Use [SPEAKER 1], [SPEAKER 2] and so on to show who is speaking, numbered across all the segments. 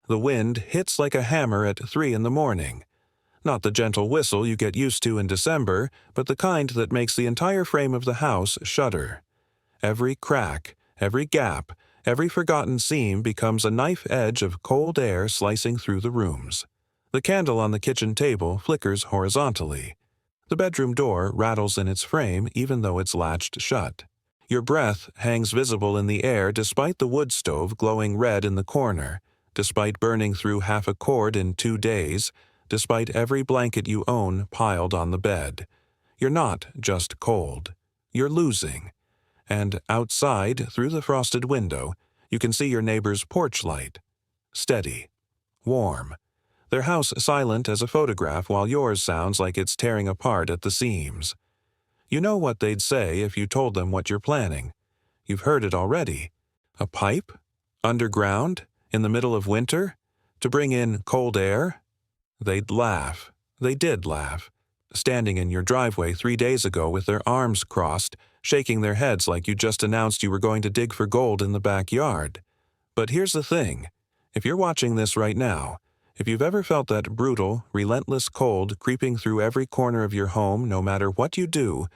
[SPEAKER 1] The wind hits like a hammer at 3 in the morning. Not the gentle whistle you get used to in December, but the kind that makes the entire frame of the house shudder. Every crack, every gap, every forgotten seam becomes a knife edge of cold air slicing through the rooms. The candle on the kitchen table flickers horizontally. The bedroom door rattles in its frame even though it's latched shut. Your breath hangs visible in the air despite the wood stove glowing red in the corner, despite burning through half a cord in 2 days, despite every blanket you own piled on the bed. You're not just cold. You're losing. And outside, through the frosted window, you can see your neighbor's porch light. Steady. Warm. Their house silent as a photograph while yours sounds like it's tearing apart at the seams. You know what they'd say if you told them what you're planning. You've heard it already. A pipe? Underground? In the middle of winter? To bring in cold air? They'd laugh. They did laugh. Standing in your driveway 3 days ago with their arms crossed, shaking their heads like you just announced you were going to dig for gold in the backyard. But here's the thing. If you're watching this right now, if you've ever felt that brutal, relentless cold creeping through every corner of your home no matter what you do,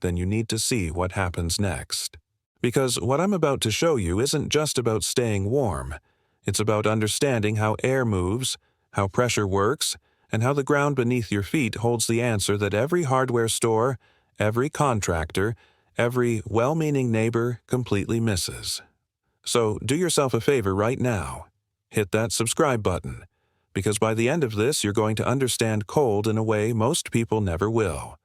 [SPEAKER 1] then you need to see what happens next. Because what I'm about to show you isn't just about staying warm. It's about understanding how air moves, how pressure works, and how the ground beneath your feet holds the answer that every hardware store, every contractor, every well-meaning neighbor completely misses. So do yourself a favor right now. Hit that subscribe button. Because by the end of this, you're going to understand cold in a way most people never will.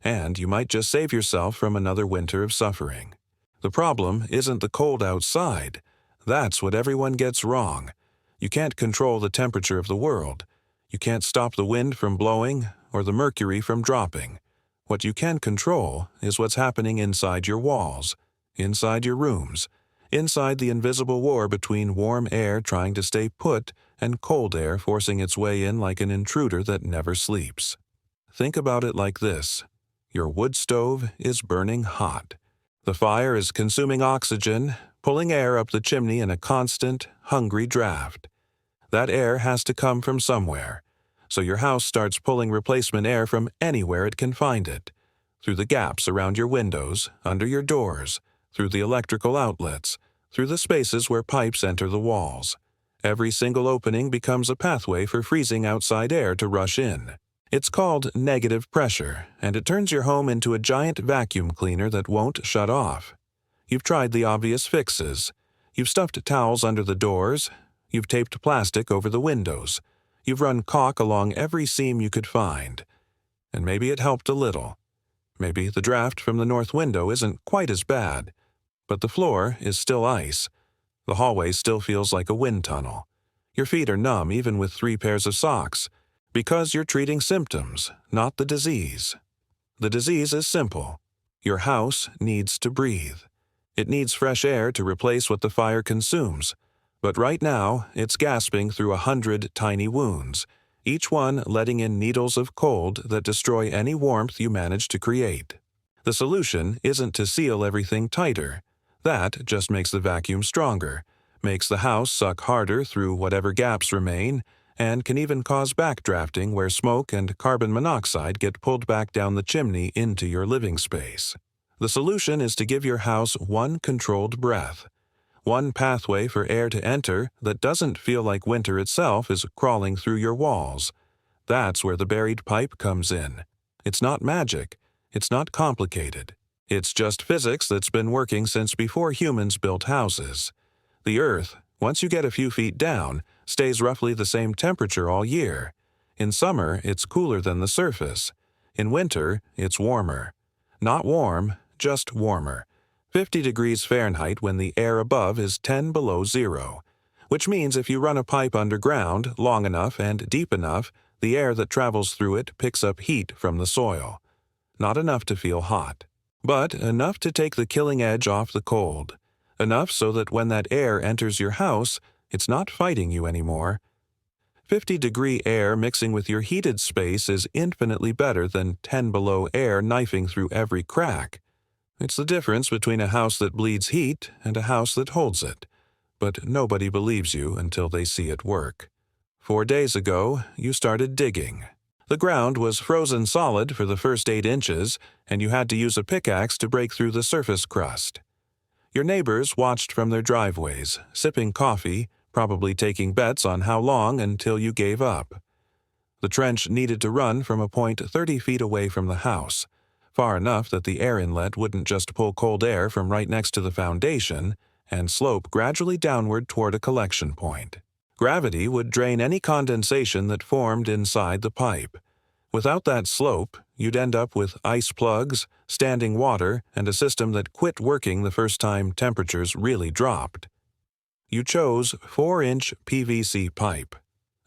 [SPEAKER 1] And you might just save yourself from another winter of suffering. The problem isn't the cold outside. That's what everyone gets wrong. You can't control the temperature of the world. You can't stop the wind from blowing or the mercury from dropping. What you can control is what's happening inside your walls, inside your rooms, inside the invisible war between warm air trying to stay put and cold air forcing its way in like an intruder that never sleeps. Think about it like this. Your wood stove is burning hot. The fire is consuming oxygen, pulling air up the chimney in a constant, hungry draft. That air has to come from somewhere, so your house starts pulling replacement air from anywhere it can find it, through the gaps around your windows, under your doors, through the electrical outlets, through the spaces where pipes enter the walls. Every single opening becomes a pathway for freezing outside air to rush in. It's called negative pressure, and it turns your home into a giant vacuum cleaner that won't shut off. You've tried the obvious fixes. You've stuffed towels under the doors. You've taped plastic over the windows. You've run caulk along every seam you could find. And maybe it helped a little. Maybe the draft from the north window isn't quite as bad. But the floor is still ice. The hallway still feels like a wind tunnel. Your feet are numb even with 3 pairs of socks, because you're treating symptoms, not the disease. The disease is simple. Your house needs to breathe. It needs fresh air to replace what the fire consumes. But right now, it's gasping through 100 tiny wounds, each one letting in needles of cold that destroy any warmth you manage to create. The solution isn't to seal everything tighter. That just makes the vacuum stronger, makes the house suck harder through whatever gaps remain, and can even cause backdrafting where smoke and carbon monoxide get pulled back down the chimney into your living space. The solution is to give your house one controlled breath, one pathway for air to enter that doesn't feel like winter itself is crawling through your walls. That's where the buried pipe comes in. It's not magic. It's not complicated. It's just physics that's been working since before humans built houses. The Earth, once you get a few feet down, stays roughly the same temperature all year. In summer, it's cooler than the surface. In winter, it's warmer. Not warm, just warmer. 50 degrees Fahrenheit when the air above is 10 below zero. Which means if you run a pipe underground long enough and deep enough, the air that travels through it picks up heat from the soil. Not enough to feel hot, but enough to take the killing edge off the cold. Enough so that when that air enters your house, it's not fighting you anymore. 50-degree air mixing with your heated space is infinitely better than 10 below air knifing through every crack. It's the difference between a house that bleeds heat and a house that holds it. But nobody believes you until they see it work. 4 days ago, you started digging. The ground was frozen solid for the first 8 inches, and you had to use a pickaxe to break through the surface crust. Your neighbors watched from their driveways, sipping coffee, probably taking bets on how long until you gave up. The trench needed to run from a point 30 feet away from the house, far enough that the air inlet wouldn't just pull cold air from right next to the foundation and slope gradually downward toward a collection point. Gravity would drain any condensation that formed inside the pipe. Without that slope, you'd end up with ice plugs, standing water, and a system that quit working the first time temperatures really dropped. You chose 4-inch PVC pipe.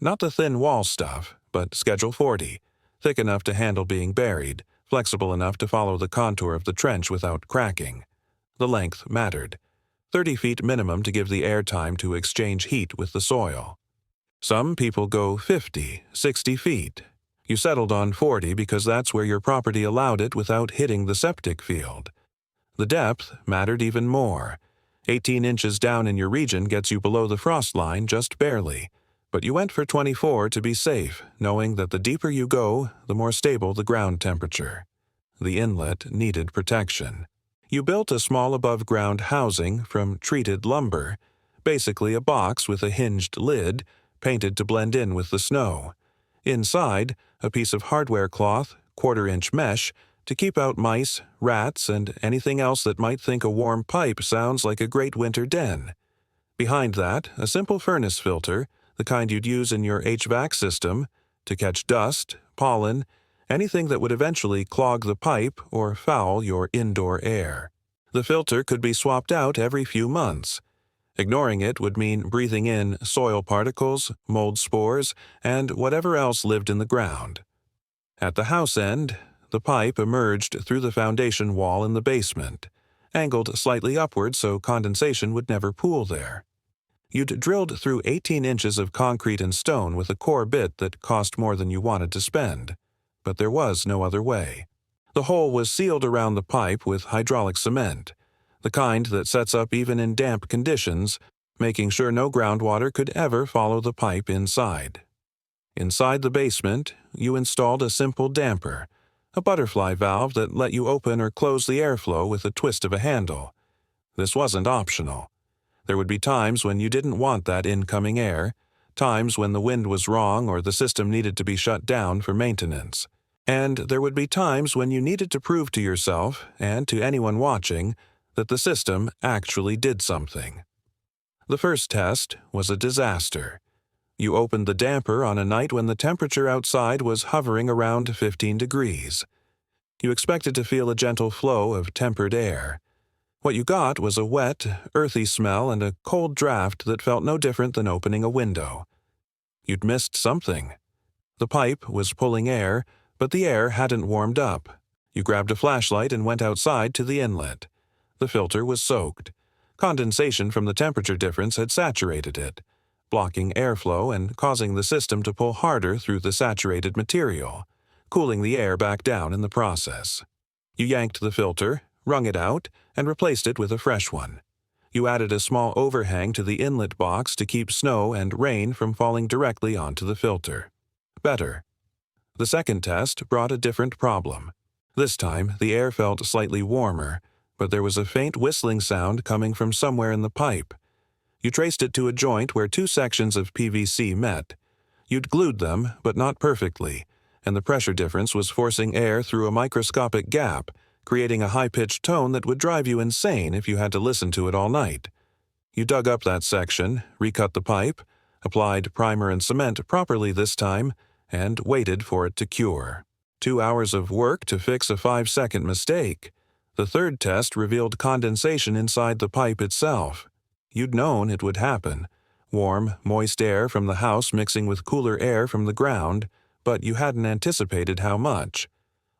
[SPEAKER 1] Not the thin wall stuff, but Schedule 40, thick enough to handle being buried, flexible enough to follow the contour of the trench without cracking. The length mattered. 30 feet minimum to give the air time to exchange heat with the soil. Some people go 50, 60 feet. You settled on 40 because that's where your property allowed it without hitting the septic field. The depth mattered even more. 18 inches down in your region gets you below the frost line just barely. But you went for 24 to be safe, knowing that the deeper you go, the more stable the ground temperature. The inlet needed protection. You built a small above-ground housing from treated lumber, basically a box with a hinged lid, painted to blend in with the snow. Inside, a piece of hardware cloth, 1/4-inch mesh, to keep out mice, rats, and anything else that might think a warm pipe sounds like a great winter den. Behind that, a simple furnace filter, the kind you'd use in your HVAC system, to catch dust, pollen, anything that would eventually clog the pipe or foul your indoor air. The filter could be swapped out every few months. Ignoring it would mean breathing in soil particles, mold spores, and whatever else lived in the ground. At the house end, the pipe emerged through the foundation wall in the basement, angled slightly upward so condensation would never pool there. You'd drilled through 18 inches of concrete and stone with a core bit that cost more than you wanted to spend. But there was no other way. The hole was sealed around the pipe with hydraulic cement, the kind that sets up even in damp conditions, making sure no groundwater could ever follow the pipe inside. Inside the basement, you installed a simple damper, a butterfly valve that let you open or close the airflow with a twist of a handle. This wasn't optional. There would be times when you didn't want that incoming air, times when the wind was wrong or the system needed to be shut down for maintenance. And there would be times when you needed to prove to yourself, and to anyone watching, that the system actually did something. The first test was a disaster. You opened the damper on a night when the temperature outside was hovering around 15 degrees. You expected to feel a gentle flow of tempered air. What you got was a wet, earthy smell and a cold draft that felt no different than opening a window. You'd missed something. The pipe was pulling air, but the air hadn't warmed up. You grabbed a flashlight and went outside to the inlet. The filter was soaked. Condensation from the temperature difference had saturated it, blocking airflow and causing the system to pull harder through the saturated material, cooling the air back down in the process. You yanked the filter, wrung it out, and replaced it with a fresh one. You added a small overhang to the inlet box to keep snow and rain from falling directly onto the filter. Better. The second test brought a different problem. This time, the air felt slightly warmer, but there was a faint whistling sound coming from somewhere in the pipe. You traced it to a joint where 2 sections of PVC met. You'd glued them, but not perfectly, and the pressure difference was forcing air through a microscopic gap, creating a high-pitched tone that would drive you insane if you had to listen to it all night. You dug up that section, recut the pipe, applied primer and cement properly this time, and waited for it to cure. 2 hours of work to fix a 5-second mistake. The third test revealed condensation inside the pipe itself. You'd known it would happen. Warm, moist air from the house mixing with cooler air from the ground, but you hadn't anticipated how much.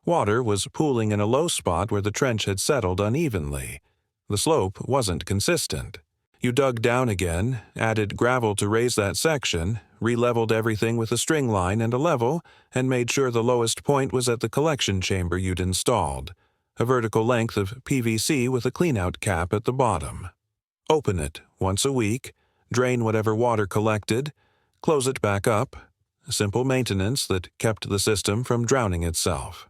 [SPEAKER 1] Water was pooling in a low spot where the trench had settled unevenly. The slope wasn't consistent. You dug down again, added gravel to raise that section, re-leveled everything with a string line and a level, and made sure the lowest point was at the collection chamber you'd installed, a vertical length of PVC with a cleanout cap at the bottom. Open it once a week, drain whatever water collected, close it back up. Simple maintenance that kept the system from drowning itself.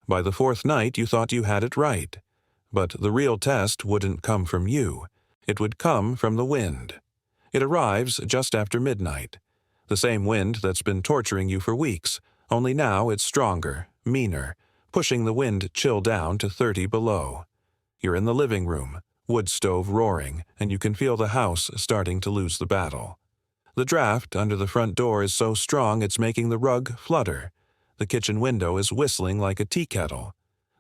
[SPEAKER 1] By the fourth night, you thought you had it right. But the real test wouldn't come from you. It would come from the wind. It arrives just after midnight. The same wind that's been torturing you for weeks, only now it's stronger, meaner, pushing the wind chill down to 30 below. You're in the living room, wood stove roaring, and you can feel the house starting to lose the battle. The draft under the front door is so strong it's making the rug flutter. The kitchen window is whistling like a tea kettle.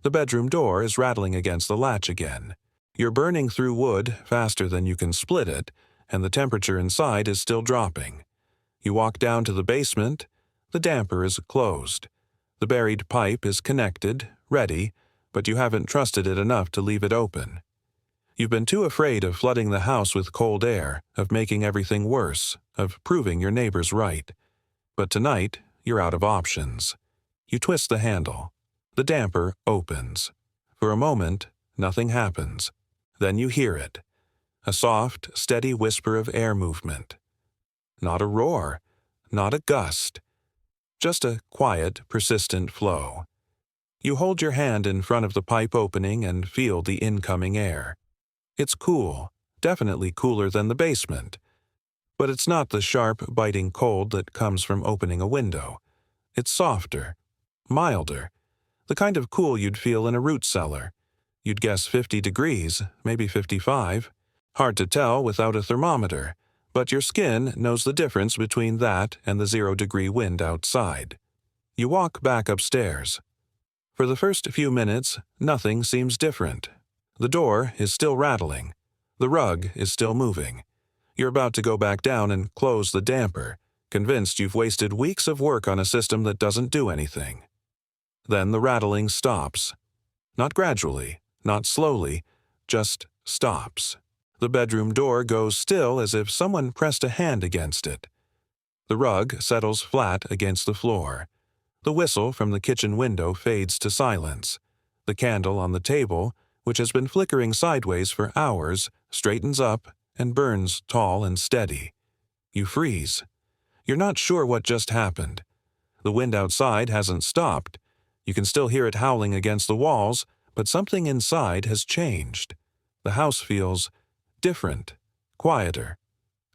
[SPEAKER 1] The bedroom door is rattling against the latch again. You're burning through wood faster than you can split it, and the temperature inside is still dropping. You walk down to the basement. The damper is closed. The buried pipe is connected, ready, but you haven't trusted it enough to leave it open. You've been too afraid of flooding the house with cold air, of making everything worse, of proving your neighbors right. But tonight, you're out of options. You twist the handle. The damper opens. For a moment, nothing happens. Then you hear it. A soft, steady whisper of air movement. Not a roar, not a gust. Just a quiet, persistent flow. You hold your hand in front of the pipe opening and feel the incoming air. It's cool, definitely cooler than the basement. But it's not the sharp, biting cold that comes from opening a window. It's softer, milder, the kind of cool you'd feel in a root cellar. You'd guess 50 degrees, maybe 55. Hard to tell without a thermometer, but your skin knows the difference between that and the 0-degree wind outside. You walk back upstairs. For the first few minutes, nothing seems different. The door is still rattling. The rug is still moving. You're about to go back down and close the damper, convinced you've wasted weeks of work on a system that doesn't do anything. Then the rattling stops. Not gradually, not slowly, just stops. The bedroom door goes still as if someone pressed a hand against it. The rug settles flat against the floor. The whistle from the kitchen window fades to silence. The candle on the table, which has been flickering sideways for hours, straightens up and burns tall and steady. You freeze. You're not sure what just happened. The wind outside hasn't stopped. You can still hear it howling against the walls, but something inside has changed. The house feels different, quieter,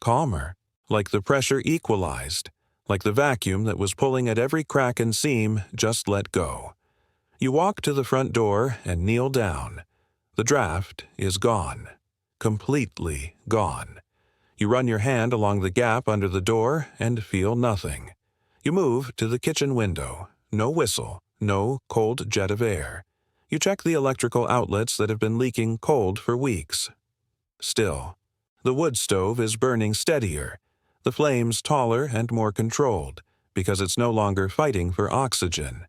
[SPEAKER 1] calmer, like the pressure equalized, like the vacuum that was pulling at every crack and seam just let go. You walk to the front door and kneel down. The draft is gone. Completely gone. You run your hand along the gap under the door and feel nothing. You move to the kitchen window. No whistle, no cold jet of air. You check the electrical outlets that have been leaking cold for weeks. Still, the wood stove is burning steadier, the flames taller and more controlled, because it's no longer fighting for oxygen.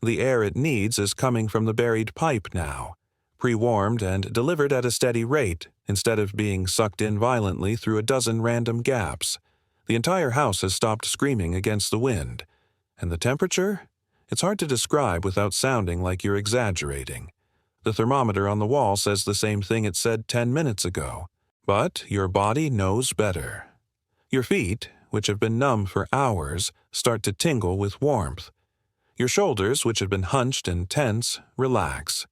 [SPEAKER 1] The air it needs is coming from the buried pipe now, pre-warmed and delivered at a steady rate instead of being sucked in violently through a dozen random gaps. The entire house has stopped screaming against the wind. And the temperature? It's hard to describe without sounding like you're exaggerating. The thermometer on the wall says the same thing it said 10 minutes ago. But your body knows better. Your feet, which have been numb for hours, start to tingle with warmth. Your shoulders, which have been hunched and tense, relax.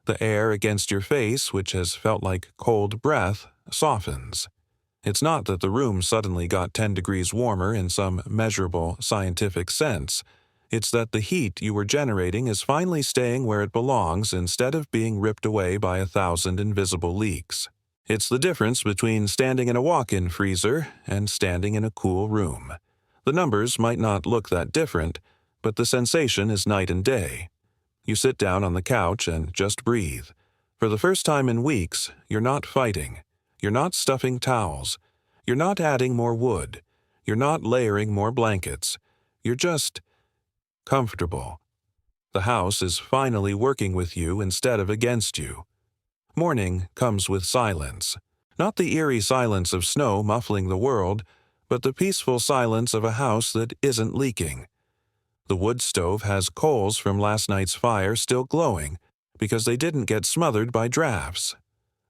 [SPEAKER 1] The air against your face, which has felt like cold breath, softens. It's not that the room suddenly got 10 degrees warmer in some measurable scientific sense. It's that the heat you were generating is finally staying where it belongs instead of being ripped away by 1,000 invisible leaks. It's the difference between standing in a walk-in freezer and standing in a cool room. The numbers might not look that different, but the sensation is night and day. You sit down on the couch and just breathe. For the first time in weeks, you're not fighting. You're not stuffing towels. You're not adding more wood. You're not layering more blankets. You're just comfortable. The house is finally working with you instead of against you. Morning comes with silence. Not the eerie silence of snow muffling the world, but the peaceful silence of a house that isn't leaking. The wood stove has coals from last night's fire still glowing because they didn't get smothered by drafts.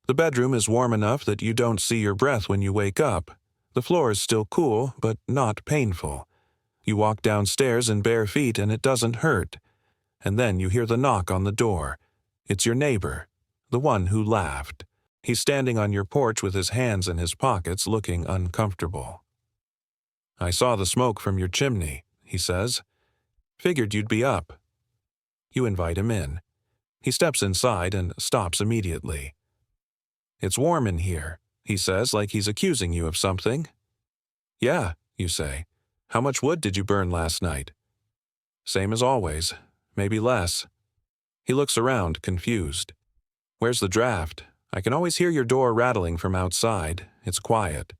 [SPEAKER 1] The bedroom is warm enough that you don't see your breath when you wake up. The floor is still cool, but not painful. You walk downstairs in bare feet and it doesn't hurt. And then you hear the knock on the door. It's your neighbor, the one who laughed. He's standing on your porch with his hands in his pockets, looking uncomfortable. "I saw the smoke from your chimney," he says. "Figured you'd be up." You invite him in. He steps inside and stops immediately. "It's warm in here," he says, like he's accusing you of something. "Yeah," you say. "How much wood did you burn last night?" "Same as always, maybe less." He looks around, confused. "Where's the draft? I can always hear your door rattling from outside. It's quiet."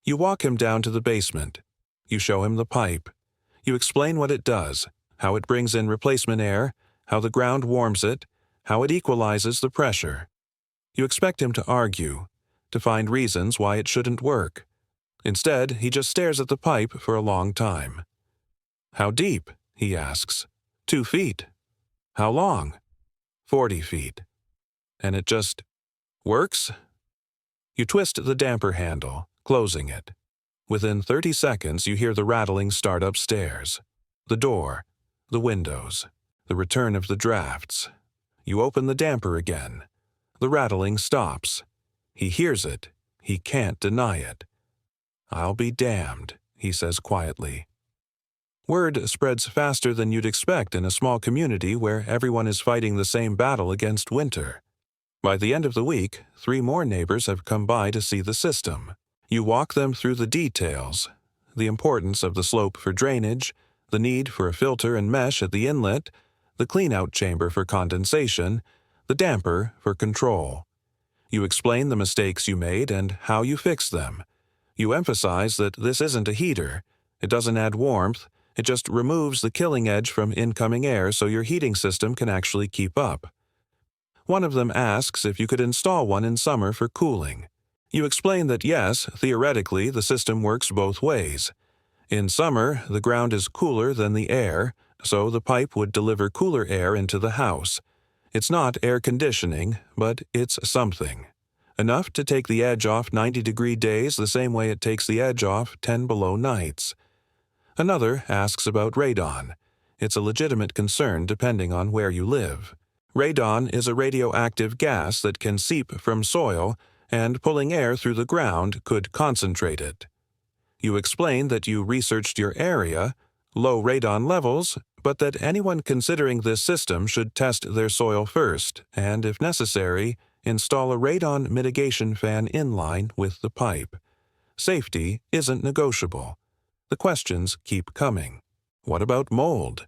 [SPEAKER 1] You walk him down to the basement. You show him the pipe. You explain what it does, how it brings in replacement air, how the ground warms it, how it equalizes the pressure. You expect him to argue, to find reasons why it shouldn't work. Instead, he just stares at the pipe for a long time. "How deep?" he asks. 2 feet. "How long?" 40 feet. "And it just works?" You twist the damper handle, closing it. Within 30 seconds, you hear the rattling start upstairs. The door, the windows, the return of the drafts. You open the damper again. The rattling stops. He hears it. He can't deny it. "I'll be damned," he says quietly. Word spreads faster than you'd expect in a small community where everyone is fighting the same battle against winter. By the end of the week, 3 more neighbors have come by to see the system. You walk them through the details, the importance of the slope for drainage, the need for a filter and mesh at the inlet, the cleanout chamber for condensation, the damper for control. You explain the mistakes you made and how you fix them. You emphasize that this isn't a heater. It doesn't add warmth. It just removes the killing edge from incoming air so your heating system can actually keep up. One of them asks if you could install one in summer for cooling. You explain that yes, theoretically, the system works both ways. In summer, the ground is cooler than the air, so the pipe would deliver cooler air into the house. It's not air conditioning, but it's something. Enough to take the edge off 90-degree days the same way it takes the edge off 10 below nights. Another asks about radon. It's a legitimate concern depending on where you live. Radon is a radioactive gas that can seep from soil, and pulling air through the ground could concentrate it. You explain that you researched your area, low radon levels, but that anyone considering this system should test their soil first, and, if necessary, install a radon mitigation fan inline with the pipe. Safety isn't negotiable. The questions keep coming. What about mold?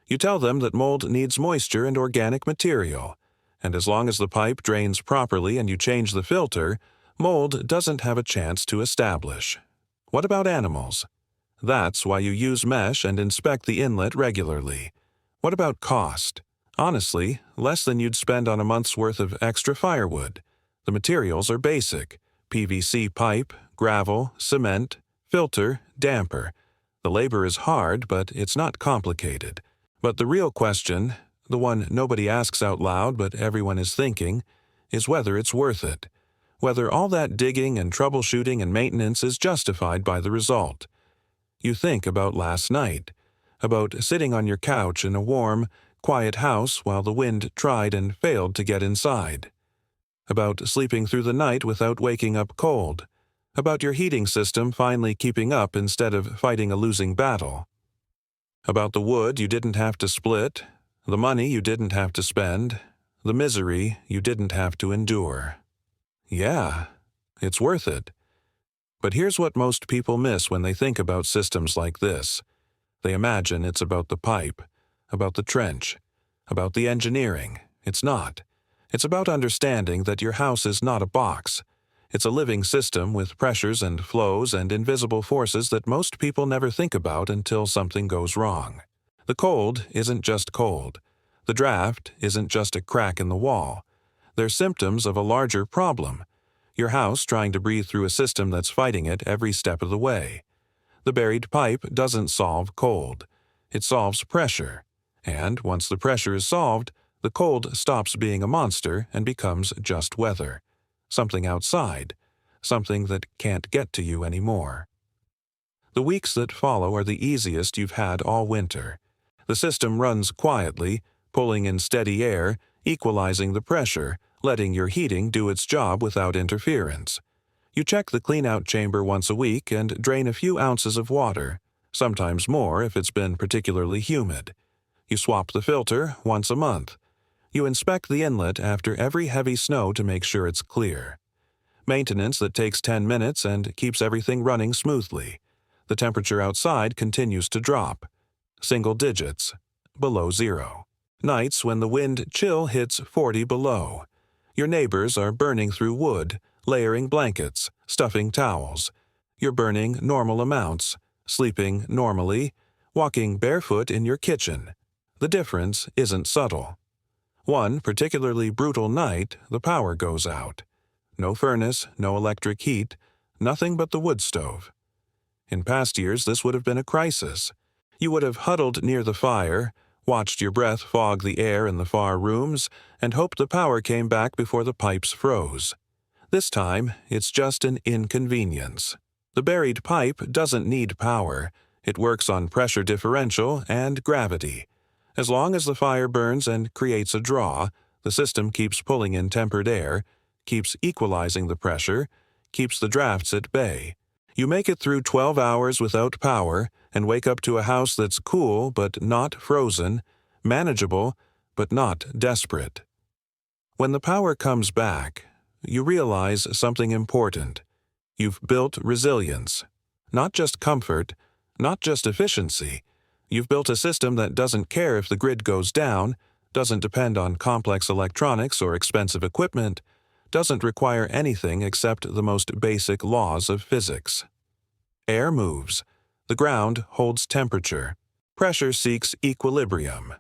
[SPEAKER 1] You tell them that mold needs moisture and organic material, and as long as the pipe drains properly and you change the filter, mold doesn't have a chance to establish. What about animals? That's why you use mesh and inspect the inlet regularly. What about cost? Honestly, less than you'd spend on a month's worth of extra firewood. The materials are basic: PVC pipe, gravel, cement, filter, damper. The labor is hard, but it's not complicated. But the real question, the one nobody asks out loud but everyone is thinking, is whether it's worth it. Whether all that digging and troubleshooting and maintenance is justified by the result. You think about last night, about sitting on your couch in a warm, quiet house while the wind tried and failed to get inside. About sleeping through the night without waking up cold. About your heating system finally keeping up instead of fighting a losing battle. About the wood you didn't have to split, the money you didn't have to spend, the misery you didn't have to endure. Yeah, it's worth it. But here's what most people miss when they think about systems like this. They imagine it's about the pipe, about the trench, about the engineering. It's not. It's about understanding that your house is not a box. It's a living system with pressures and flows and invisible forces that most people never think about until something goes wrong. The cold isn't just cold. The draft isn't just a crack in the wall. They're symptoms of a larger problem. Your house trying to breathe through a system that's fighting it every step of the way. The buried pipe doesn't solve cold. It solves pressure. And once the pressure is solved, the cold stops being a monster and becomes just weather. Something outside. something that can't get to you anymore. The weeks that follow are the easiest you've had all winter. The system runs quietly, pulling in steady air, equalizing the pressure, letting your heating do its job without interference. You check the cleanout chamber once a week and drain a few ounces of water, sometimes more if it's been particularly humid. You swap the filter once a month. You inspect the inlet after every heavy snow to make sure it's clear. Maintenance that takes 10 minutes and keeps everything running smoothly. The temperature outside continues to drop. Single digits, below zero. Nights when the wind chill hits 40 below. Your neighbors are burning through wood, layering blankets, stuffing towels. You're burning normal amounts, sleeping normally, walking barefoot in your kitchen. The difference isn't subtle. One particularly brutal night, the power goes out. No furnace, no electric heat, nothing but the wood stove. In past years, this would have been a crisis. You would have huddled near the fire, watched your breath fog the air in the far rooms, and hoped the power came back before the pipes froze. This time, it's just an inconvenience. The buried pipe doesn't need power. It works on pressure differential and gravity. As long as the fire burns and creates a draw, the system keeps pulling in tempered air, keeps equalizing the pressure, keeps the drafts at bay. You make it through 12 hours without power and wake up to a house that's cool but not frozen, manageable but not desperate. When the power comes back, you realize something important. You've built resilience. Not just comfort, not just efficiency. You've built a system that doesn't care if the grid goes down, doesn't depend on complex electronics or expensive equipment, doesn't require anything except the most basic laws of physics. Air moves. The ground holds temperature. Pressure seeks equilibrium.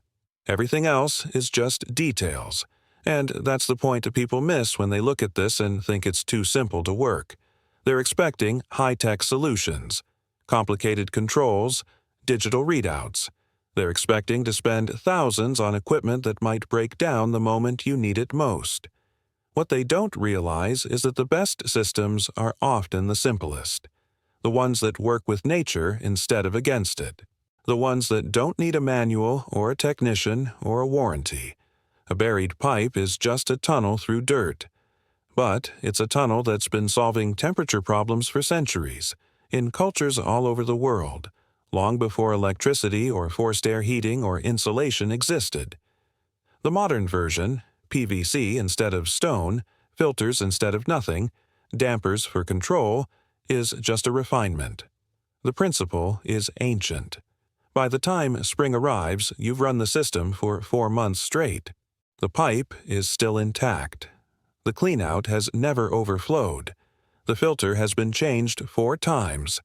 [SPEAKER 1] Everything else is just details. And that's the point people miss when they look at this and think it's too simple to work. They're expecting high-tech solutions, complicated controls, digital readouts. They're expecting to spend thousands on equipment that might break down the moment you need it most. What they don't realize is that the best systems are often the simplest. The ones that work with nature instead of against it. The ones that don't need a manual or a technician or a warranty. A buried pipe is just a tunnel through dirt. But it's a tunnel that's been solving temperature problems for centuries, in cultures all over the world, long before electricity or forced air heating or insulation existed. The modern version, PVC instead of stone, filters instead of nothing, dampers for control, is just a refinement. The principle is ancient. By the time spring arrives, you've run the system for 4 months straight. The pipe is still intact. The cleanout has never overflowed. The filter has been changed 4 times.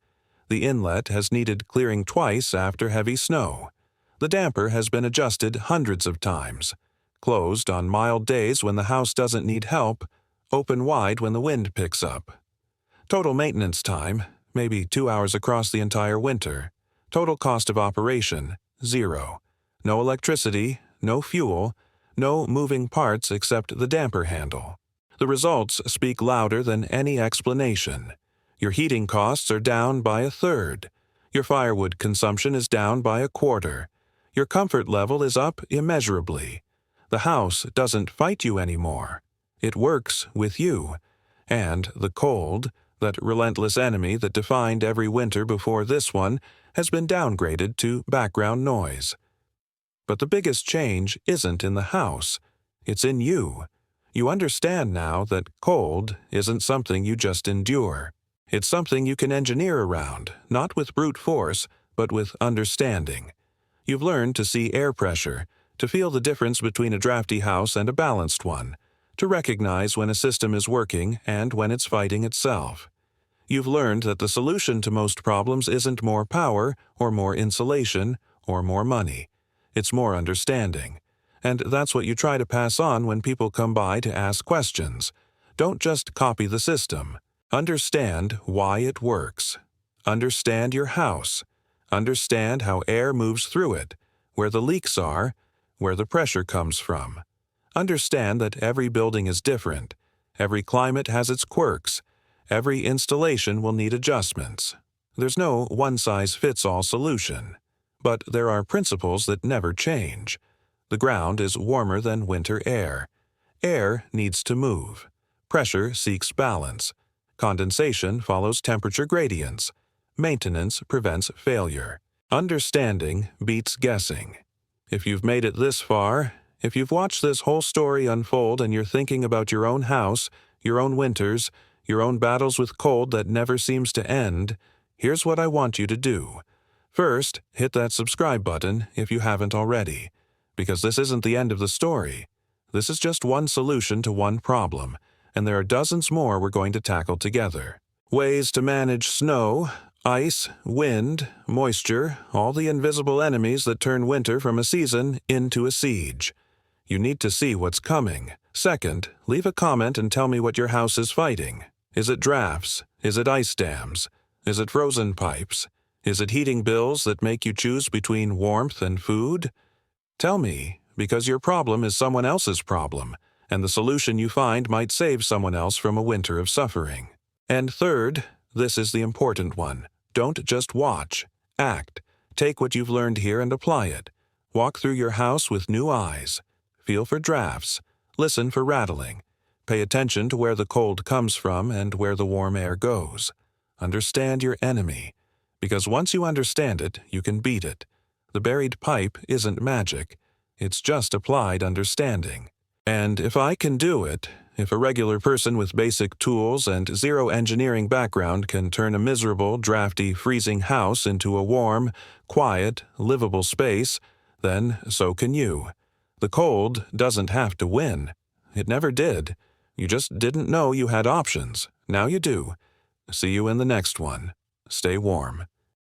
[SPEAKER 1] The inlet has needed clearing twice after heavy snow. The damper has been adjusted hundreds of times. Closed on mild days when the house doesn't need help, open wide when the wind picks up. Total maintenance time, maybe 2 hours across the entire winter. Total cost of operation, 0. No electricity, no fuel, no moving parts except the damper handle. The results speak louder than any explanation. Your heating costs are down by 1/3. Your firewood consumption is down by 1/4. Your comfort level is up immeasurably. The house doesn't fight you anymore. It works with you. And the cold, that relentless enemy that defined every winter before this one, has been downgraded to background noise. But the biggest change isn't in the house. It's in you. You understand now that cold isn't something you just endure. It's something you can engineer around, not with brute force, but with understanding. You've learned to see air pressure, to feel the difference between a drafty house and a balanced one, to recognize when a system is working and when it's fighting itself. You've learned that the solution to most problems isn't more power or more insulation or more money. It's more understanding. And that's what you try to pass on when people come by to ask questions. Don't just copy the system. Understand why it works. Understand your house. Understand how air moves through it, where the leaks are, where the pressure comes from. Understand that every building is different. Every climate has its quirks. Every installation will need adjustments. There's no one-size-fits-all solution. But there are principles that never change. The ground is warmer than winter air. Air needs to move. Pressure seeks balance. Condensation follows temperature gradients. Maintenance prevents failure. Understanding beats guessing. If you've made it this far, if you've watched this whole story unfold and you're thinking about your own house, your own winters, your own battles with cold that never seems to end, here's what I want you to do. First, hit that subscribe button if you haven't already, because this isn't the end of the story. This is just one solution to one problem, and there are dozens more we're going to tackle together. Ways to manage snow, ice, wind, moisture, all the invisible enemies that turn winter from a season into a siege. You need to see what's coming. Second, leave a comment and tell me what your house is fighting. Is it drafts? Is it ice dams? Is it frozen pipes? Is it heating bills that make you choose between warmth and food? Tell me, because your problem is someone else's problem, and the solution you find might save someone else from a winter of suffering. And third, this is the important one. Don't just watch. Act. Take what you've learned here and apply it. Walk through your house with new eyes. Feel for drafts. Listen for rattling. Pay attention to where the cold comes from and where the warm air goes. Understand your enemy. Because once you understand it, you can beat it. The buried pipe isn't magic. It's just applied understanding. And if I can do it, if a regular person with basic tools and zero engineering background can turn a miserable, drafty, freezing house into a warm, quiet, livable space, then so can you. The cold doesn't have to win. It never did. You just didn't know you had options. Now you do. See you in the next one. Stay warm.